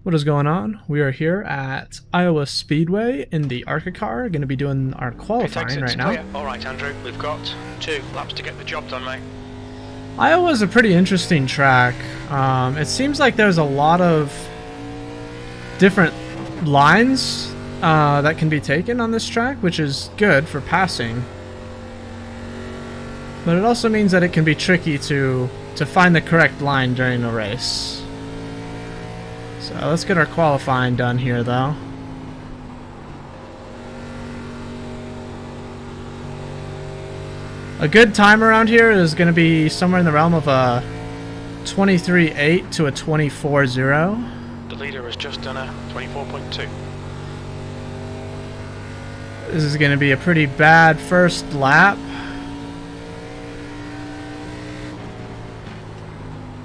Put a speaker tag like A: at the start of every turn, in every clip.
A: What is going on? We are here at Iowa Speedway in the Arca car. Going to be doing our qualifying right now.
B: Clear. All right, Andrew. We've got 2 laps to get the job done, mate.
A: Iowa is a pretty interesting track. It seems like there's a lot of different lines that can be taken on this track, which is good for passing. But it also means that it can be tricky to find the correct line during a race. So let's get our qualifying done here, though. A good time around here is going to be somewhere in the realm of a 23.8 to a 24.0.
B: The leader has just done a 24.2.
A: This is going to be a pretty bad first lap.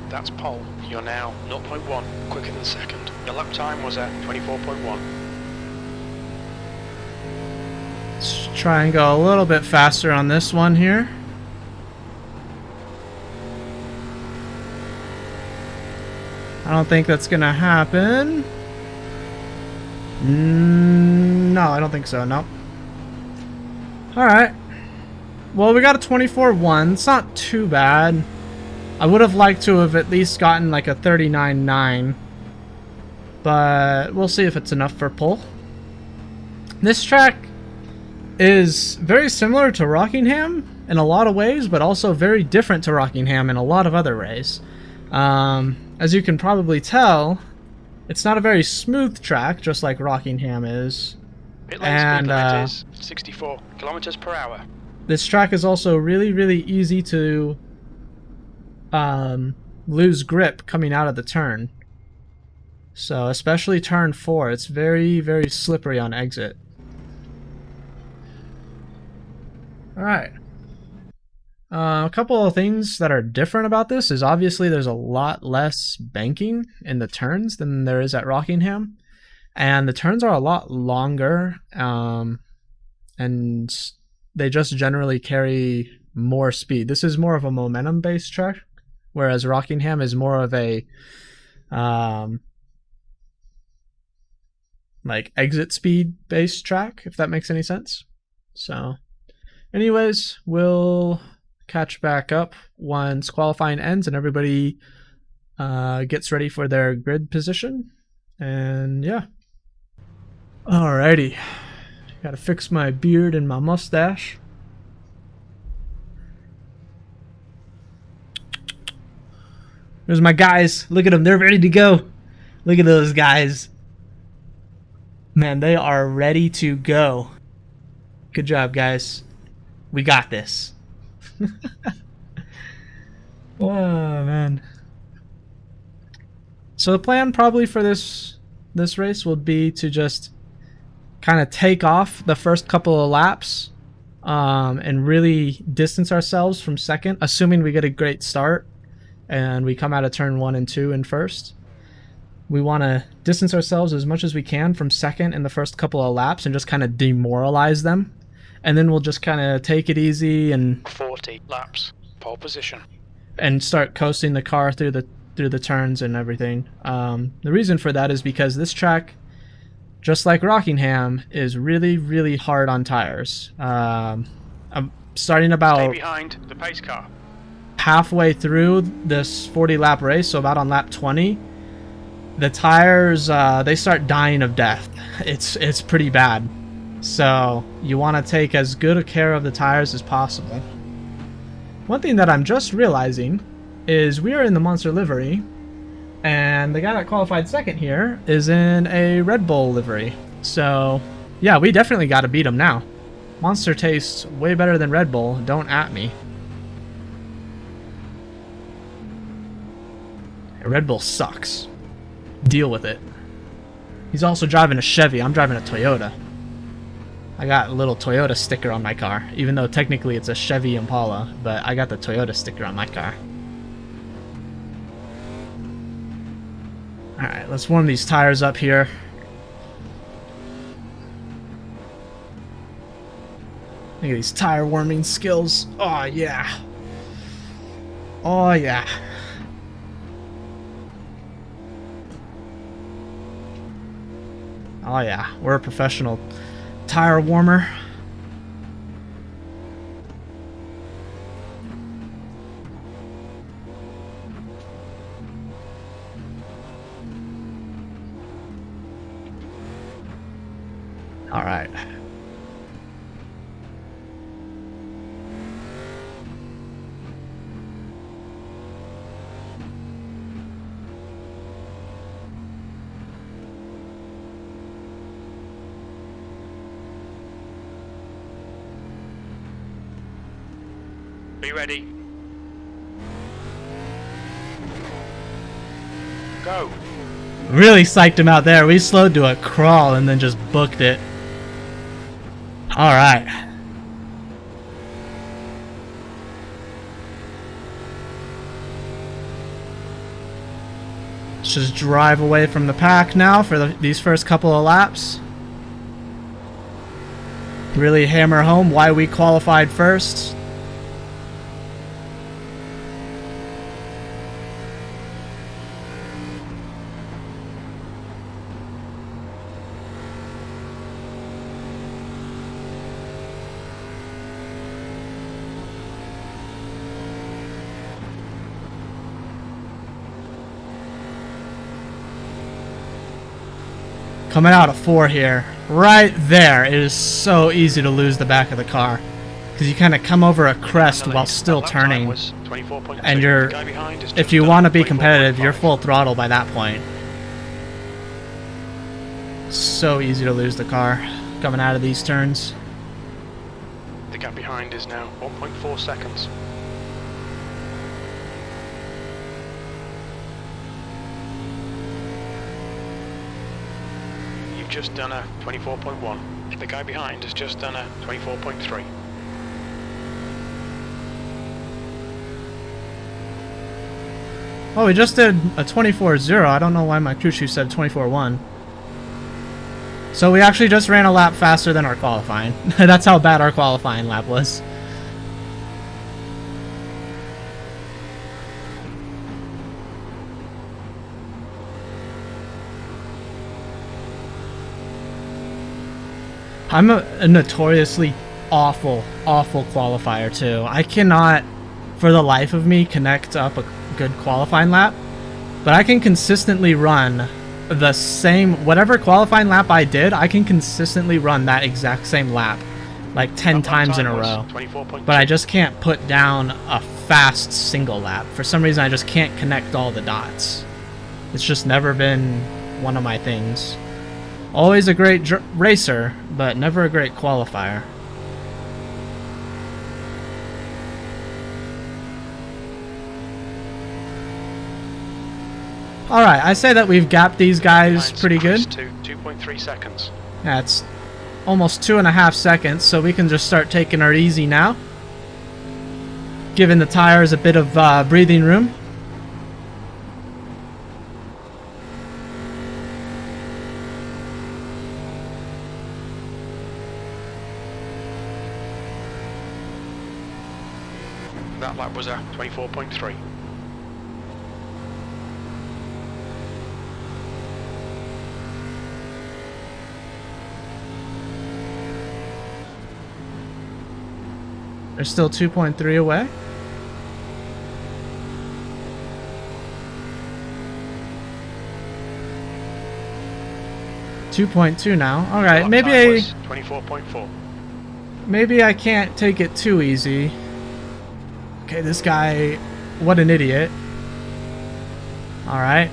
B: That's pole. You're now 0.1 quicker than second. Your lap time was at 24.1.
A: Let's try and go a little bit faster on this one here. I don't think that's going to happen. No, I don't think so. Nope. Alright. Well, we got a 24.1. It's not too bad. I would have liked to have at least gotten like a 39.9. But we'll see if it's enough for pole. This track is very similar to Rockingham in a lot of ways, but also very different to Rockingham in a lot of other ways. As you can probably tell, it's not a very smooth track, just like Rockingham is.
B: Pit lane speed limit is 64 kilometers per hour.
A: This track is also really, really easy to lose grip coming out of the turn. So especially turn 4, it's very, very slippery on exit. Alright. A couple of things that are different about this is obviously there's a lot less banking in the turns than there is at Rockingham. And the turns are a lot longer, and they just generally carry more speed. This is more of a momentum-based track, whereas Rockingham is more of a like exit speed-based track, if that makes any sense. So, anyways, we'll catch back up once qualifying ends and everybody gets ready for their grid position. And yeah. Alrighty. Gotta fix my beard and my mustache. There's my guys. Look at them. They're ready to go. Look at those guys. Man, they are ready to go. Good job, guys. We got this. Oh, man. So the plan probably for this race will be to just kind of take off the first couple of laps and really distance ourselves from second, assuming we get a great start and we come out of turn 1 and 2 in first. We want to distance ourselves as much as we can from second in the first couple of laps and just kind of demoralize them. And then we'll just kind of take it easy and
B: 40 laps, pole position,
A: and start coasting the car through the turns and everything. The reason for that is because this track, just like Rockingham, is really, really hard on tires. I'm starting about
B: stay behind the pace car.
A: Halfway through this 40-lap race, so about on lap 20, the tires they start dying of death. It's pretty bad. So you want to take as good a care of the tires as possible. One thing that I'm just realizing is we are in the Monster livery, and the guy that qualified second here is in a Red Bull livery. So yeah, we definitely got to beat him now. Monster tastes way better than Red Bull. Don't at me. Red Bull sucks. Deal with it. He's also driving a Chevy. I'm driving a Toyota. I got a little Toyota sticker on my car, even though technically it's a Chevy Impala, but I got the Toyota sticker on my car. Alright, let's warm these tires up here. Look at these tire warming skills. Oh yeah. Oh yeah. Oh yeah, we're a professional tire warmer. All right.
B: Be ready. Go.
A: Really psyched him out there. We slowed to a crawl and then just booked it. All right. Let's just drive away from the pack now for these first couple of laps. Really hammer home why we qualified first. Coming out of 4 here. Right there. It is so easy to lose the back of the car. Because you kind of come over a crest while still turning. And you're, if you want to be competitive, you're full throttle by that point. So easy to lose the car coming out of these turns.
B: The gap behind is now 1.4 seconds. You've just done a 24.1. The guy behind has just done a 24.3.
A: Oh, we just did a 24.0. I don't know why my crew chief said 24.1. So we actually just ran a lap faster than our qualifying. That's how bad our qualifying lap was. I'm a notoriously awful qualifier too. I cannot, for the life of me, connect up a good qualifying lap, but I can consistently run the same, whatever qualifying lap I did, I can consistently run that exact same lap like 10 times in a row. But I just can't put down a fast single lap. For some reason I just can't connect all the dots. It's just never been one of my things. Always a great racer, but never a great qualifier. Alright, I say that we've gapped these guys pretty good.
B: 2.3 seconds.
A: Yeah, it's almost 2.5 seconds, so we can just start taking our easy now. Giving the tires a bit of breathing room.
B: That lap was a 24.3.
A: They're still 2.3 away. .2 now. All right, maybe
B: 24.4.
A: Maybe I can't take it too easy. Okay, this guy, what an idiot. All right.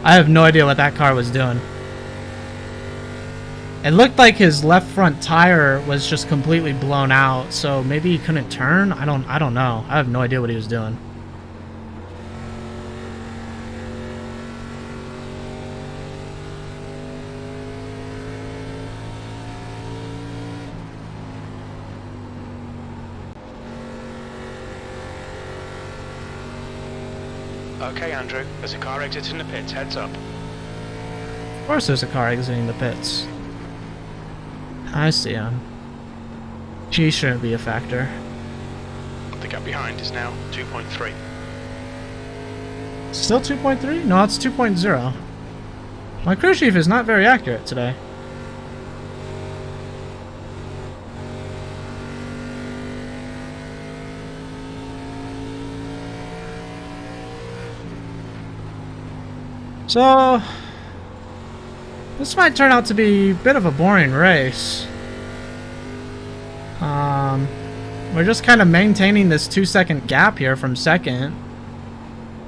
A: I have no idea what that car was doing. It looked like his left front tire was just completely blown out, so maybe he couldn't turn. I don't know. I have no idea what he was doing.
B: Okay, Andrew, there's a car exiting the pits, heads up.
A: Of course there's a car exiting the pits. I see him. He shouldn't be a factor.
B: The gap behind is now 2.3.
A: Still 2.3? No, it's 2.0. My crew chief is not very accurate today. So, this might turn out to be a bit of a boring race. We're just kind of maintaining this 2-second gap here from second.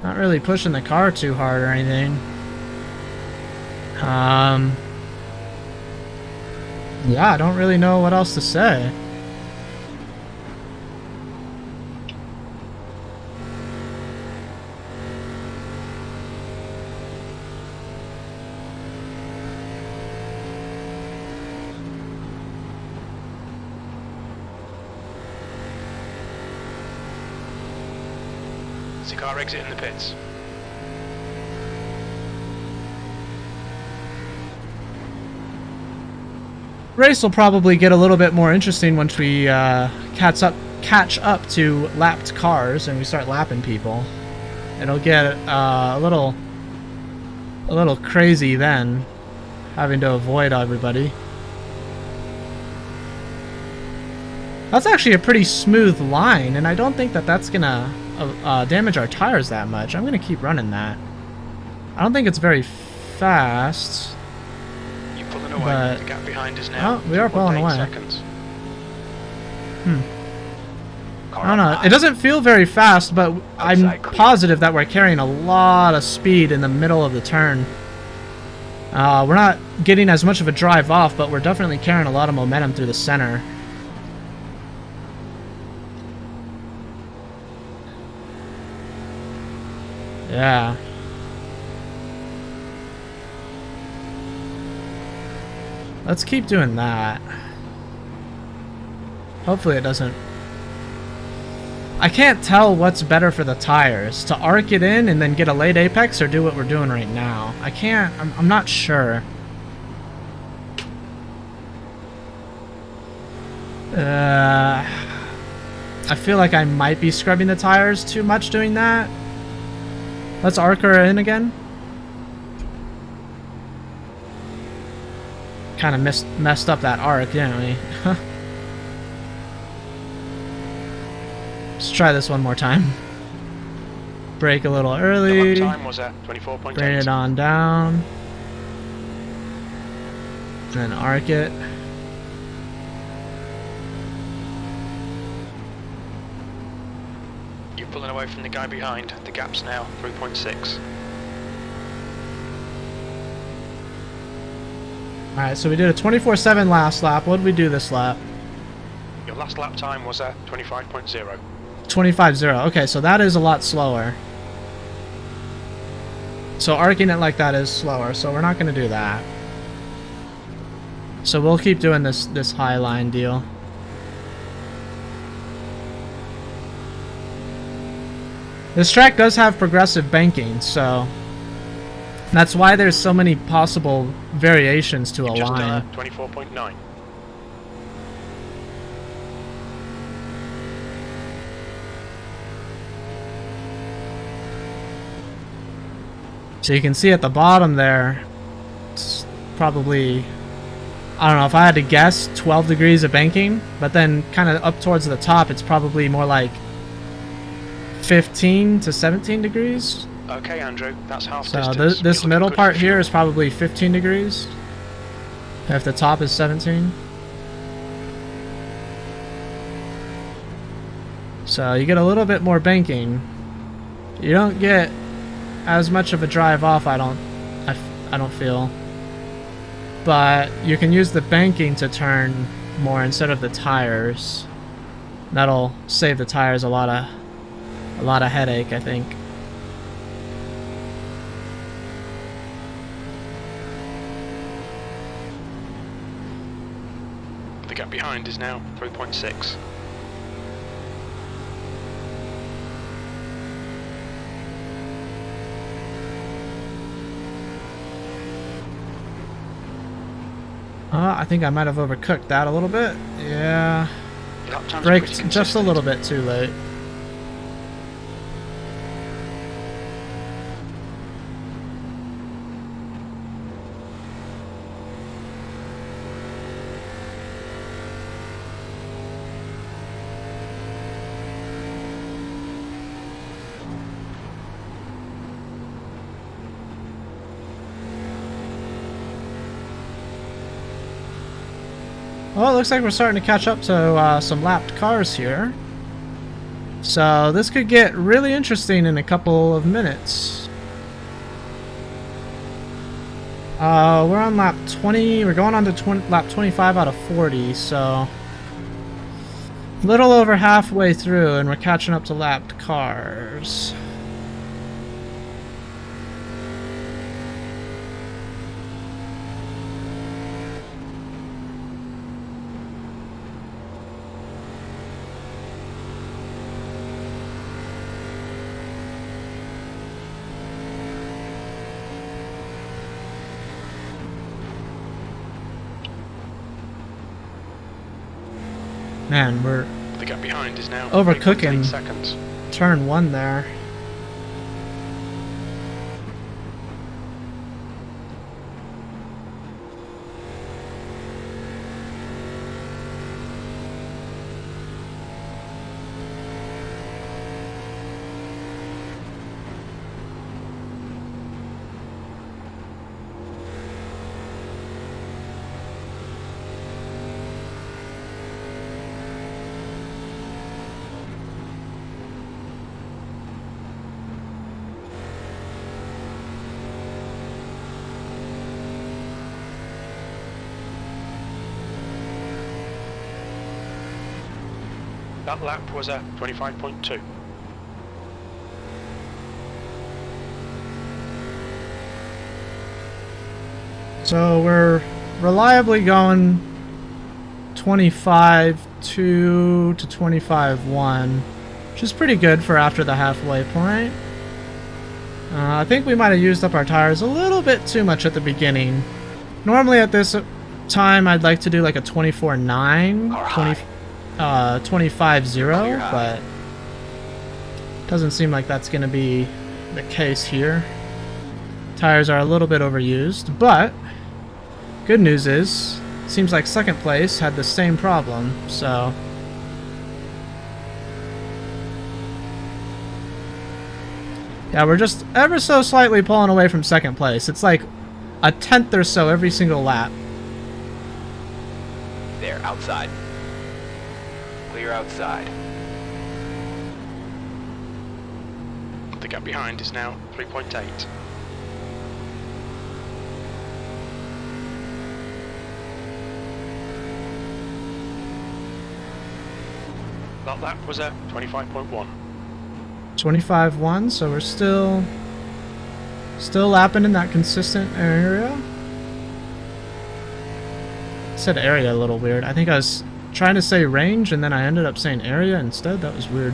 A: Not really pushing the car too hard or anything. Yeah, I don't really know what else to say.
B: Is the car exiting the pits?
A: Race will probably get a little bit more interesting once we catch up to lapped cars and we start lapping people. It'll get a little crazy then, having to avoid everybody. That's actually a pretty smooth line, and I don't think that that's gonna damage our tires that much. I'm gonna keep running that. I don't think it's very fast.
B: You're pulling away.
A: But
B: the gap behind is now.
A: oh, we are pulling away.
B: Seconds.
A: I don't know. It doesn't feel very fast, but I'm positive that we're carrying a lot of speed in the middle of the turn. We're not getting as much of a drive off, but we're definitely carrying a lot of momentum through the center. Yeah. Let's keep doing that. Hopefully it doesn't... I can't tell what's better for the tires. To arc it in and then get a late apex, or do what we're doing right now. I can't... I'm not sure. I feel like I might be scrubbing the tires too much doing that. Let's arc her in again. Kind of messed up that arc, didn't we? Let's try this one more time. Brake a little early.
B: The lap time was at 24.8.
A: Bring it on down. And then arc it.
B: You're pulling away from the guy behind. The gap's now 3.6.
A: Alright, so we did a 24/7 last lap. What did we do this lap?
B: Your last lap time was at 25.0.
A: 25.0. Okay, so that is a lot slower. So arcing it like that is slower, so we're not going to do that. So we'll keep doing this high line deal. This track does have progressive banking, so that's why there's so many possible variations to a
B: Just
A: line.
B: 24.9.
A: So you can see at the bottom there, it's probably, I don't know, if I had to guess, 12 degrees of banking, but then kind of up towards the top, it's probably more like 15 to 17 degrees.
B: Okay, Andrew, that's half
A: So
B: distance.
A: this
B: You're
A: middle
B: looking good
A: part
B: for
A: here
B: fuel.
A: is probably 15 degrees. If the top is 17. So you get a little bit more banking. You don't get as much of a drive off, I don't feel. But you can use the banking to turn more instead of the tires. That'll save the tires a lot of headache, I think.
B: The gap behind is now 3.6.
A: I think I might have overcooked that a little bit. Yeah.
B: Your lap times are
A: Braked
B: pretty
A: just a
B: consistent.
A: little bit too late. Well, it looks like we're starting to catch up to some lapped cars here. So this could get really interesting in a couple of minutes. We're on lap 20. We're going on to lap 25 out of 40, so a little over halfway through, and we're catching up to lapped cars. Man, we're
B: The gap behind is now
A: overcooking
B: 8 seconds.
A: turn 1 there.
B: That lap was a 25.2.
A: So we're reliably going 25.2 to 25.1, which is pretty good for after the halfway point. I think we might have used up our tires a little bit too much at the beginning. Normally at this time I'd like to do like a 24.9, 25.0, but doesn't seem like that's going to be the case here. Tires are a little bit overused, but good news is, seems like second place had the same problem, so yeah, we're just ever so slightly pulling away from second place. It's like a tenth or so every single lap.
C: There, outside. Clear outside.
B: The gap behind is now 3.8. That lap was a 25.1.
A: 25.1, so we're still lapping in that consistent area. I said area a little weird. I think I was trying to say range and then I ended up saying area instead. That was weird.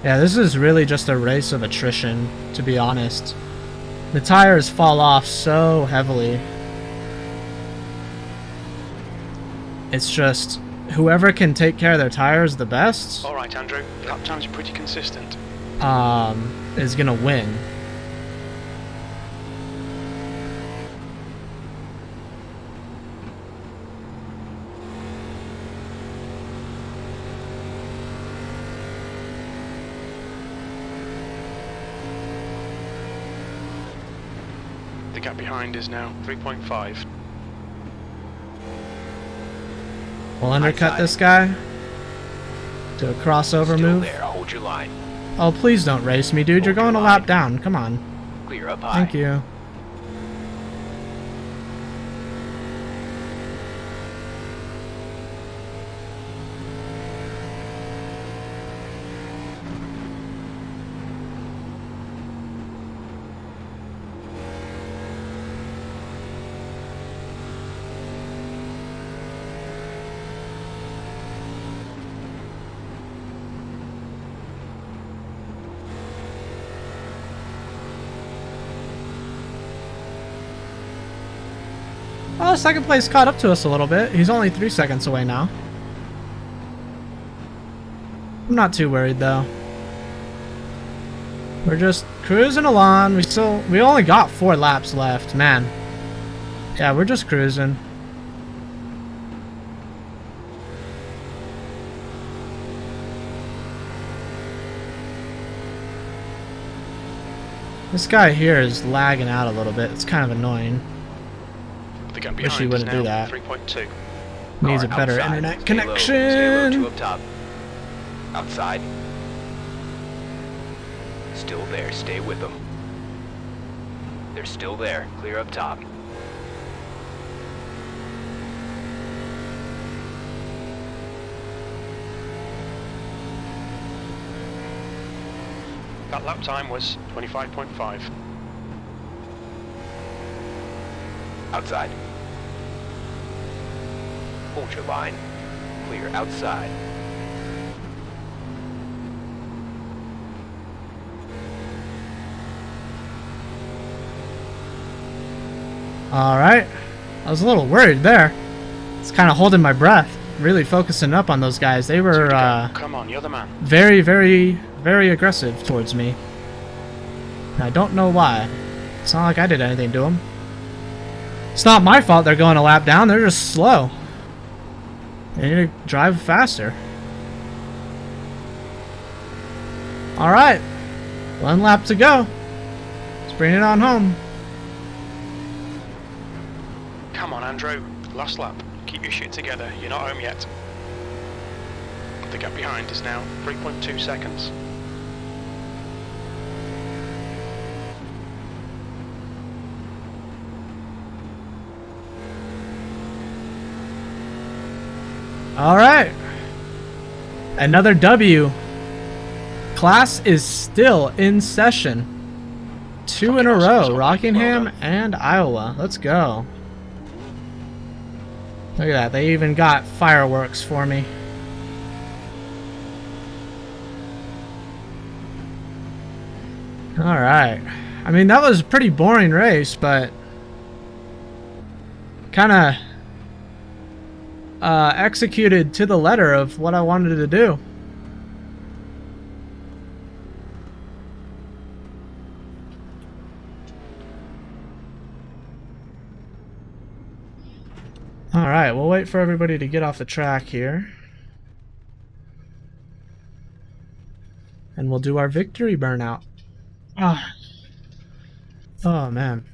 A: Yeah, this is really just a race of attrition, to be honest. The tires fall off so heavily. It's just whoever can take care of their tires the best,
B: Alright, Andrew, lap times are pretty consistent.
A: is gonna win.
B: The gap behind is now 3.5.
A: We'll undercut this guy. Do a crossover
C: Still
A: move.
C: there, hold your line.
A: Oh, please don't race me, dude. You're going a lap down. Come on.
C: Clear up high.
A: Thank you. Oh, second place caught up to us a little bit. He's only 3 seconds away now. I'm not too worried, though. We're just cruising along. We only got 4 laps left, man. Yeah, we're just cruising. This guy here is lagging out a little bit. It's kind of annoying.
B: The gap
A: Wish he
B: behind is
A: wouldn't do
B: now
A: that.
B: 3.2.
A: Needs a
C: Car
A: better
C: outside.
A: internet
C: Stay low. Stay low, 2
A: connection.
C: up top. Outside. Still there. Stay with them. They're still there. Clear up top.
B: That lap time was 25.5.
C: Outside. Hold your line. Clear outside.
A: Alright. I was a little worried there. It's kind of holding my breath. Really focusing up on those guys. They were
B: Come on, you're the man.
A: very, very, very aggressive towards me. And I don't know why. It's not like I did anything to them. It's not my fault they're going a lap down. They're just slow. They need to drive faster. Alright. 1 lap to go. Let's bring it on home.
B: Come on, Andrew. Last lap. Keep your shit together. You're not home yet. The gap behind is now 3.2 seconds.
A: Alright. Another W. Class is still in session. 2 in a row. Rockingham and Iowa. Let's go. Look at that. They even got fireworks for me. Alright. I mean, that was a pretty boring race, but kind of executed to the letter of what I wanted to do. Alright, we'll wait for everybody to get off the track here. And we'll do our victory burnout. Ah. Oh, man.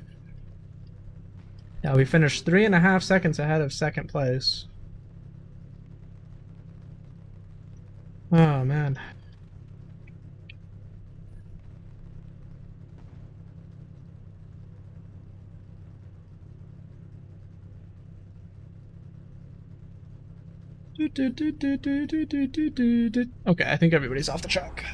A: Yeah, we finished 3.5 seconds ahead of second place. Oh, man. Okay, I think everybody's off the track.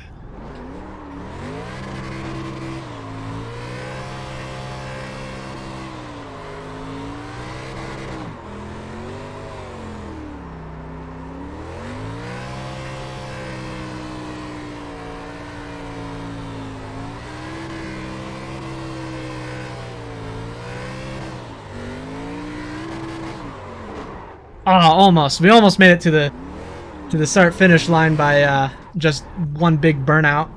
A: Oh, almost. We almost made it to the start finish line by just one big burnout.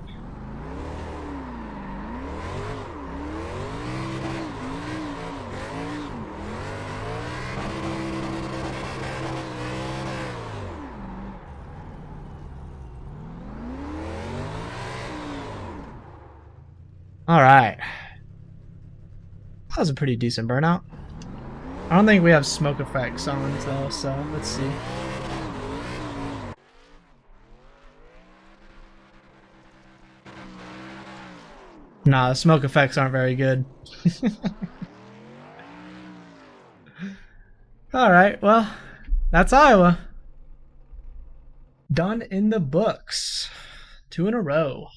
A: All right. That was a pretty decent burnout. I don't think we have smoke effects on though, so let's see. Nah, the smoke effects aren't very good. Alright, well, that's Iowa. Done in the books. 2 in a row.